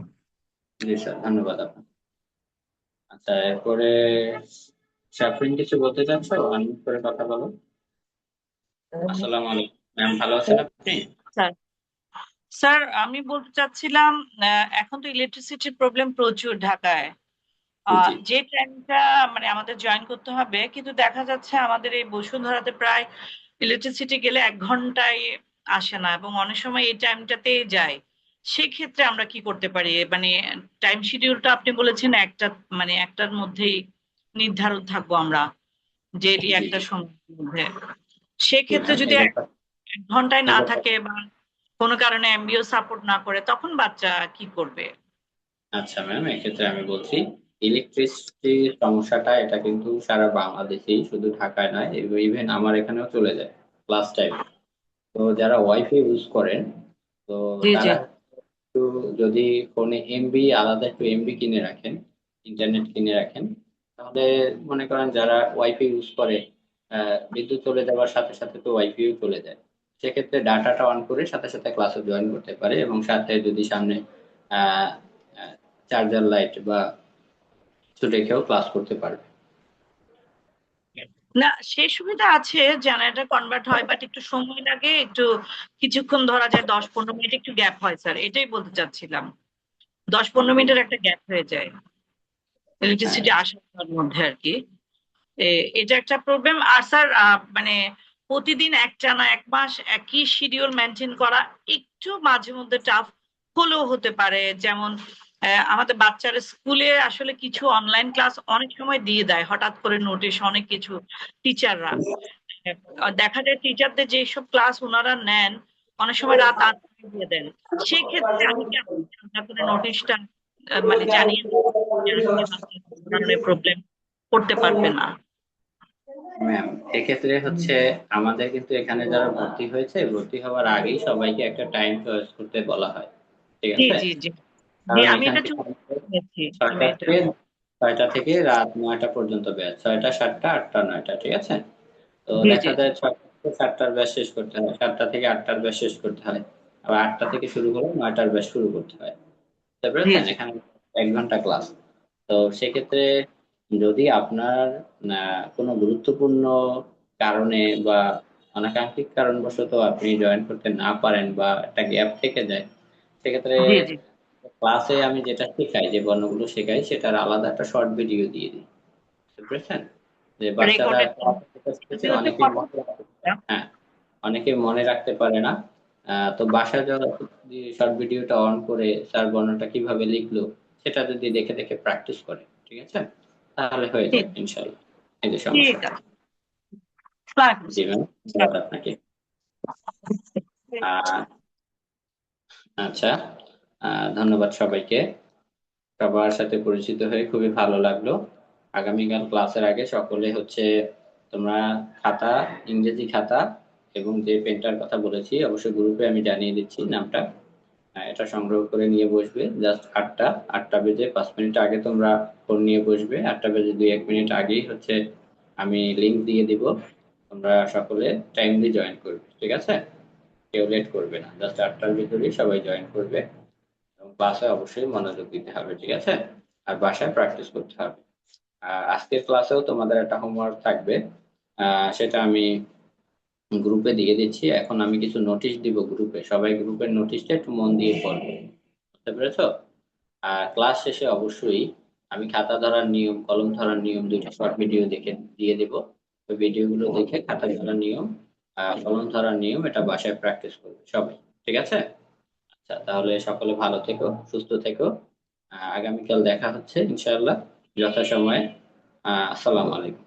জি স্যার, ধন্যবাদ আপনাকে। আচ্ছা, এরপরে সাফরিন কিছু বলতে চাচ্ছ? অনেক করে কথা বলো। আসসালামু আলাইকুম ম্যাম, ভালো আছেন আপনি? স্যার স্যার আমি বলতে চাচ্ছিলাম, এখন তো ইলেকট্রিসিটির প্রবলেম প্রচুর ঢাকায়। জি যে টাইমটা মানে আমাদের জয়েন করতে হবে, কিন্তু দেখা যাচ্ছে আমাদের এই বসুন্ধরাতে প্রায় ইলেকট্রিসিটি গেলে 1 ঘন্টায় আসে না, এবং অনেক সময় এই টাইমটাতেই যায়। সেক্ষেত্রে আমরা কি করতে পারি? মানে টাইম শিডিউলটা আপনি বলেছেন একটা, মানে একটার মধ্যেই নির্ধারণ থাকবো আমরা, যে এটি জি একটা জি সময়ের মধ্যে। জি সেক্ষেত্রে ম্যাম, যদি এই এক ব্যাপার এক ঘন্টায় এই না ব্যাপার থাকে বা কোনো কারণে এমবিও সাপোর্ট না করে, তখন বাচ্চা কি করবে? আচ্ছা ম্যাম, এক্ষেত্রে আমি বলছি, ইলেকট্রিসিটির সমস্যাটা এটা কিন্তু সারা বাংলাদেশেই, শুধু ঢাকায় নয়, ইভেন আমার এখানেও চলে যায় ক্লাস টাইমে। তো যারা ওয়াইফাই ইউজ করেন, তো জি জি তারা একটু, যদি ফোনে এমবি আলাদা একটু এমবি কিনে রাখেন, ইন্টারনেট কিনে রাখেন, তাহলে মনে করেন যারা ওয়াইফাই ইউজ করে, বিদ্যুৎ চলে যাওয়ার সাথে সাথে তো ওয়াইফাইও চলে যায়, সেক্ষেত্রে ডাটাটা অন করে সাথে সাথে ক্লাসে জয়েন করতে পারে, এবং সাথে যদি সামনে চার্জার লাইট বা কিছু রেখেও ক্লাস করতে পারবে। না, সেই সুবিধা আছে, জেনারেটর কনভার্ট হয়, বাট একটু সময় লাগে, একটু কিছুক্ষণ ধরা যায় 10-15 মিনিট একটু গ্যাপ হয় স্যার, এটাই বলতে চাচ্ছিলাম। 10-15 মিনিটের একটা গ্যাপ হয়ে যায় হ্যাঁ ইলেকট্রিসিটি আসার মধ্যে আর কি। এটা একটা প্রবলেম। আর স্যার মানে প্রতিদিন একটানা 1 মাস একই শিডিউল মেনটেন করা একটু মাঝে মধ্যে টাফ হলেও হতে পারে। যেমন আমাদের বাচ্চারা স্কুলে আসলে কিছু অনলাইন ক্লাস অনেক সময় দিয়ে দেয়, হঠাৎ করে নোটিশ অনেক কিছু টিচাররা। দেখা যায় টিচারদের যেসব ক্লাস ওনারা নেন অনেক সময় রাত 8টায় দিয়ে দেন। সেক্ষেত্রে আমি কি আপনাদের নোটিশটা মানে জানিয়ে দিই যে আজকে বাচ্চা কোনো ধরনের প্রবলেম করতে পারবে না? ম্যাম, এক্ষেত্রে হচ্ছে আমাদের কিন্তু এখানে যারা ভর্তি হয়েছে, ভর্তি হওয়ার আগেই সবাইকে একটা টাইম চয়েস করতে বলা হয়, ঠিক জি আছে? জি জি জি, কারণ আমি এখানে এটা চুজ করেছি। আমি ছয়টা এটা থেকে ছয়টা থেকে রাত 9টা পর্যন্ত ব্যাচ, 6টা 7টা 8টা 9টা, ঠিক আছে? তো জি জি দেখা যায় 6টা থেকে 7টার ব্যাচ শেষ করতে হয়, 7টা থেকে 8টার ব্যাচ শেষ করতে হয়, আবার 8টা থেকে শুরু করে 9টার ব্যাচ শুরু করতে হয়, বুঝতে জি পেরেছেন? জি এখানে 1 ঘন্টা ক্লাস। তো সেক্ষেত্রে যদি আপনার কোনো গুরুত্বপূর্ণ কারণে বা অনাকাঙ্ক্ষিত কারণবশত আপনি জয়েন করতে না পারেন বা একটা গ্যাপ থেকে যায়, সেক্ষেত্রে জি জি ক্লাসে আমি যেটা শেখাই, যে বর্ণগুলো শেখাই, সেটার আলাদা একটা শর্ট ভিডিও দিয়ে দিই, বুঝতে পেরেছেন? যে বাচ্চারা রেকর্ডেড ক্লাসে শিখেছে, ভিডিওতে অনেকেই কত? মনে রাখতে হ্যাঁ, অনেকে মনে রাখতে পারে না। তো বাসায় যদি শর্ট ভিডিওটা অন করে স্যার বর্ণটা কিভাবে লিখলো সেটা যদি দেখে দেখে প্র্যাকটিস করে, ঠিক আছে, তাহলে হয়ে ঠিক যাবে ইনশাল্লাহ, এই যে ঠিক সমস্যাটা। আছে। আসসালামু জি ম্যাম, ধন্যবাদ আপনাকে। আহ আচ্ছা, ধন্যবাদ সবাইকে। সবার সাথে পরিচিত হয়ে খুবই ভালো লাগলো। আগামীকাল ক্লাসের আগে সকলে হচ্ছে, তোমরা খাতা, ইংরেজি খাতা এবং যে পেনটার কথা বলেছি অবশ্যই গ্রুপে আমি জানিয়ে দিচ্ছি নামটা, এটা সংগ্রহ করে নিয়ে বসবে। জাস্ট 8টা বেজে 5 মিনিট আগে তোমরা ফোন নিয়ে বসবে। 8টা বেজে 2-1 মিনিট আগেই হচ্ছে আমি লিংক দিয়ে দিব, তোমরা সকলে টাইমলি জয়েন করবে, ঠিক আছে? কেউ লেট করবে না, জাস্ট 8টার ভিতরেই সবাই জয়েন করবে এবং ক্লাসে অবশ্যই মনোযোগ দিতে হবে, ঠিক আছে? আর বাসায় প্র্যাকটিস করতে হবে। আর আজকের ক্লাসেও তোমাদের একটা হোমওয়ার্ক থাকবে, সেটা আমি গ্রুপে দিয়ে দিচ্ছি। এখন আমি কিছু নোটিশ দিব গ্রুপে, সবাই গ্রুপের নোটিশটা একটু মন দিয়ে পড়বে, বুঝতে পেরেছো? আর ক্লাস শেষে অবশ্যই আমি খাতা ধরার নিয়ম, কলম ধরার নিয়ম দুইটা শর্ট ভিডিও দেখে দিয়ে দিব। ওই ভিডিওগুলো দেখে খাতা ধরার নিয়ম, কলম ধরার নিয়ম এটা বাসায় প্র্যাকটিস করবে সবাই, ঠিক আছে? আচ্ছা, তাহলে সকলে ভালো থেকো, সুস্থ থেকো। আগামীকাল দেখা হচ্ছে ইনশাআল্লাহ যথাসময়ে। আসসালামু আলাইকুম।